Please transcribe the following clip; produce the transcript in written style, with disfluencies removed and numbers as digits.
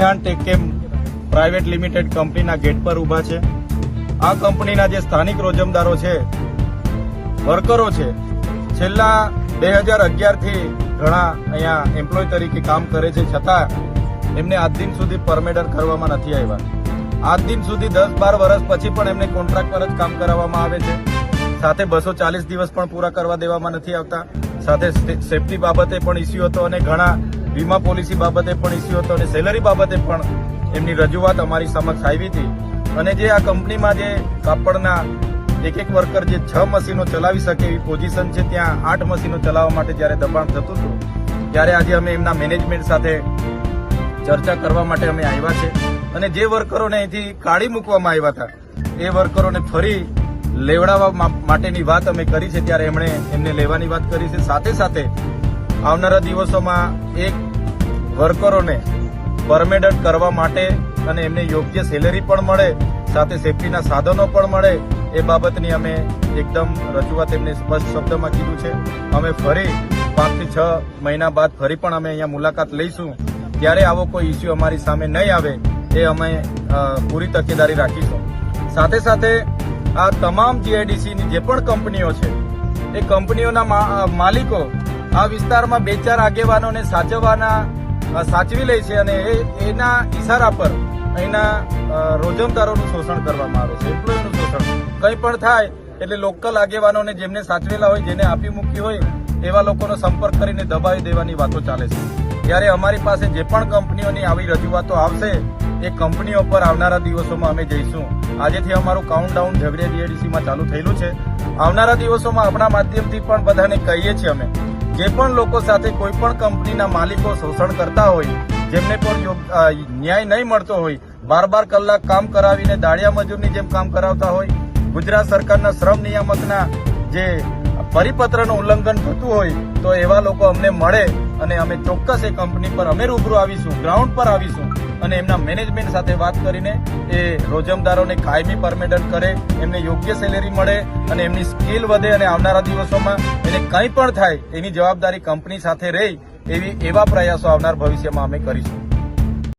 ટેકકેમ private limited કંપનીના gate પર ઊભા છે। આ કંપનીના જે સ્થાનિક રોજમદારો છે, વર્કરો છે, છેલ્લા 2011 થી ઘણા અહીંયા એમ્પ્લોય તરીકે કામ કરે છે, છતાં એમને આજ દિન સુધી પરમેડર કરવામાં નથી આવ્યા। આજ દિન સુધી 10-12 વર્ષ પછી પણ એમને કોન્ટ્રાક્ટ પર જ કામ કરાવવામાં આવે છે। સાથે 240 દિવસ પણ પૂરા કરવા દેવામાં નથી આવતા। સાથે સેફટી બાબતે પણ ઇસ્યુ હતો અને ઘણા વીમા પોલિસી બાબતે પણ ઇસ્યુ હતો અને સેલરી બાબતે પણ એમની રજૂઆત અમારી સમક્ષ આવી હતી। અને જે આ કંપનીમાં જે કાપડના એક વર્કર જે 6 મશીનો ચલાવી શકે એવી પોઝિશન છે, ત્યાં 8 મશીનો ચલાવવા માટે જ્યારે દબાણ થતું હતું, ત્યારે આજે અમે એમના મેનેજમેન્ટ સાથે ચર્ચા કરવા માટે અમે આવ્યા છે અને જે વર્કરોને અહીંથી કાઢી મૂકવામાં આવ્યા હતા એ વર્કરોને ફરી લેવડાવવા માટેની વાત અમે કરી છે। ત્યારે એમને લેવાની વાત કરી છે। સાથે સાથે આવનારા દિવસોમાં એક વર્કરોને પરમેનન્ટ કરવા માટે અને એમને યોગ્ય સેલેરી પણ મળે, સાથે સેફટીના સાધનો પણ મળે, એ બાબતની અમે એકદમ રજૂઆત એમને સ્પષ્ટ શબ્દમાં કીધું છે। અમે ફરી 5 થી 6 મહિના બાદ ફરી પણ અમે અહીંયા મુલાકાત લઈશું, ત્યારે આવો કોઈ ઇસ્યુ અમારી સામે નહીં આવે એ અમે પૂરી તકેદારી રાખીશું। સાથે સાથે આ તમામ જીઆઈડીસીની જે પણ કંપનીઓ છે, એ કંપનીઓના માલિકો આ વિસ્તારમાં 2-4 આગેવાનોને સાચવી લે છે અને એના ઈશારા પર અહીંના રોજમદારોનું શોષણ કરવામાં આવે છે, એમ્પ્લોયનું શોષણ। કંઈ પણ થાય એટલે લોકલ આગેવાનોને જેમને સાચવેલા હોય, જેને આપી મૂકી હોય એવા લોકોનો સંપર્ક કરીને દબાવી દેવાની વાતો ચાલે છે। ત્યારે અમારી પાસે જે પણ કંપનીઓની આવી રજૂઆતો આવશે એ કંપનીઓ પર આવનારા દિવસોમાં અમે જઈશું। આજેથી અમારું કાઉન્ટડાઉન ઝઘડિયા જીઆઈડીસીમાં ચાલુ થયેલું છે। આવનારા દિવસોમાં આપણા માધ્યમથી પણ બધાને કહીએ છીએ અમે, જે પણ લોકો સાથે કોઈ પણ કંપનીના માલિકો શોષણ કરતા હોય, જેમને પણ ન્યાય નહીં મળતો હોય, 12 કલાક કામ કરાવીને દાળિયા મજૂરની જેમ કામ કરાવતા હોય, ગુજરાત સરકારના શ્રમ નિયામકના જે પરિપત્રનું ઉલ્લંઘન થતું હોય, તો એવા લોકો અમને મળે અને અમે ચોક્કસ એ કંપની પર અમે રૂબરૂ આવીશું, ગ્રાઉન્ડ પર આવીશું અને એમના મેનેજમેન્ટ સાથે વાત કરીને એ રોજમદારોને કાયમી પરમેનન્ટ કરે, એમને યોગ્ય સેલેરી મળે અને એમની સ્કિલ વધે અને આવનારા દિવસોમાં એને કંઈ પણ થાય એની જવાબદારી કંપની સાથે રહી એવા પ્રયાસો આવનાર ભવિષ્યમાં અમે કરીશું।